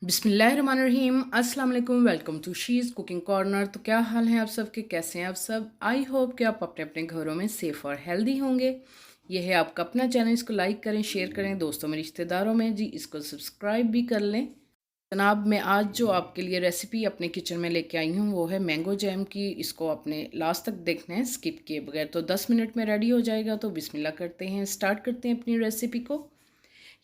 बिस्मिल्लाहिर्रहमानिर्रहीम। अस्सलाम वालेकुम। Welcome to she's cooking corner. तो क्या हाल है आप सबके, कैसे हैं आप सब? आई होप कि आप अपने अपने घरों में सेफ़ और हेल्दी होंगे। ये है आपका अपना चैनल, इसको लाइक करें, शेयर करें दोस्तों में, रिश्तेदारों में जी, इसको सब्सक्राइब भी कर लें। जनाब, मैं आज जो आपके लिए रेसिपी अपने किचन में लेके आई हूँ वो है मैंगो जैम की। इसको आपने लास्ट तक देखना है स्किप किए बगैर। तो 10 मिनट में रेडी हो जाएगा। तो बिस्मिल्लाह करते हैं, स्टार्ट करते हैं अपनी रेसिपी को।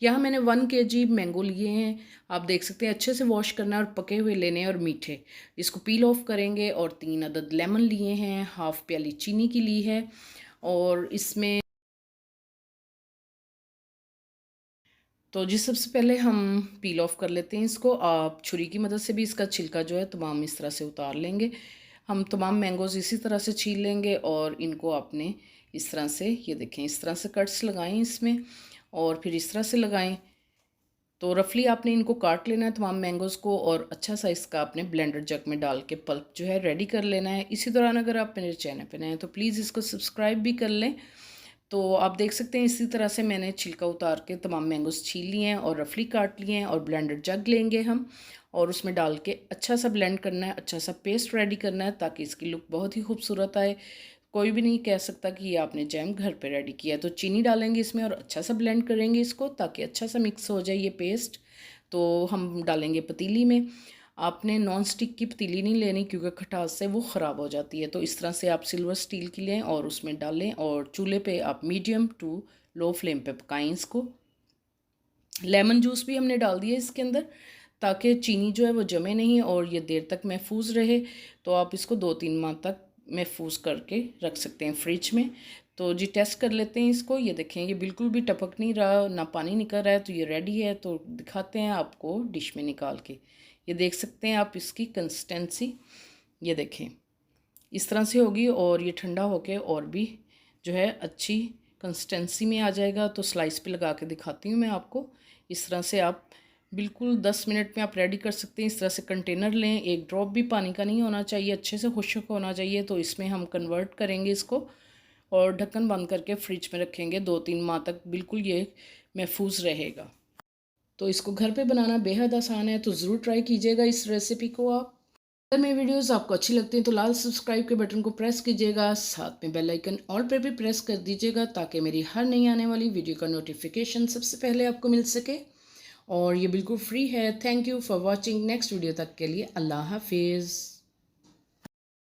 यहाँ मैंने 1 kg मैंगो लिए हैं। आप देख सकते हैं, अच्छे से वॉश करना है और पके हुए लेने हैं और मीठे। इसको पील ऑफ करेंगे। और 3 अदद लेमन लिए हैं, हाफ़ प्याली चीनी की ली है। और इसमें तो जी सबसे पहले हम पील ऑफ कर लेते हैं इसको। आप छुरी की मदद से भी इसका छिलका जो है तमाम इस तरह से उतार लेंगे। हम तमाम मैंगोज़ इसी तरह से छील लेंगे और इनको आपने इस तरह से, ये देखें, इस तरह से कट्स लगाएं इसमें और फिर इस तरह से लगाएं। तो रफली आपने इनको काट लेना है तमाम मैंगोज़ को और अच्छा सा इसका आपने ब्लेंडर जग में डाल के पल्प जो है रेडी कर लेना है। इसी दौरान अगर आप मेरे चैनल पे नए हैं तो प्लीज़ इसको सब्सक्राइब भी कर लें। तो आप देख सकते हैं इसी तरह से मैंने छिलका उतार के तमाम मैंगोज़ छील लिए हैं और रफली काट लिए हैं। और ब्लेंडर जग लेंगे हम और उसमें डाल के अच्छा सा ब्लेंड करना है, अच्छा सा पेस्ट रेडी करना है ताकि इसकी लुक बहुत ही खूबसूरत आए। कोई भी नहीं कह सकता कि ये आपने जैम घर पे रेडी किया है। तो चीनी डालेंगे इसमें और अच्छा सा ब्लेंड करेंगे इसको ताकि अच्छा सा मिक्स हो जाए ये पेस्ट। तो हम डालेंगे पतीली में। आपने नॉन स्टिक की पतीली नहीं लेनी क्योंकि खटास से वो ख़राब हो जाती है। तो इस तरह से आप सिल्वर स्टील की लें और उसमें डालें और चूल्हे पे आप मीडियम टू लो फ्लेम पे पकाएं इसको। लेमन जूस भी हमने डाल दिया इसके अंदर ताकि चीनी जो है वो जमे नहीं और ये देर तक महफूज रहे। तो आप इसको 2-3 माह तक महफूज करके रख सकते हैं फ्रिज में। तो जी टेस्ट कर लेते हैं इसको। ये देखें, ये बिल्कुल भी टपक नहीं रहा, ना पानी निकल रहा है। तो ये रेडी है। तो दिखाते हैं आपको डिश में निकाल के। ये देख सकते हैं आप इसकी कंसिस्टेंसी, ये देखें इस तरह से होगी और ये ठंडा होके और भी जो है अच्छी कंसिस्टेंसी में आ जाएगा। तो स्लाइस पे लगा के दिखाती हूँ मैं आपको। इस तरह से आप बिल्कुल 10 मिनट में आप रेडी कर सकते हैं। इस तरह से कंटेनर लें, एक ड्रॉप भी पानी का नहीं होना चाहिए, अच्छे से खुश्क होना चाहिए। तो इसमें हम कन्वर्ट करेंगे इसको और ढक्कन बंद करके फ्रिज में रखेंगे 2-3 माह तक, बिल्कुल ये महफूज रहेगा। तो इसको घर पे बनाना बेहद आसान है, तो ज़रूर ट्राई कीजिएगा इस रेसिपी को आप। अगर मेरी वीडियोस आपको अच्छी लगती हैं तो लाल सब्सक्राइब के बटन को प्रेस कीजिएगा, साथ में बेल आइकन ऑल पे भी प्रेस कर दीजिएगा ताकि मेरी हर नई आने वाली वीडियो का नोटिफिकेशन सबसे पहले आपको मिल सके। और ये बिल्कुल फ्री है। Thank you for watching. Next video तक के लिए अल्लाह हाफिज़।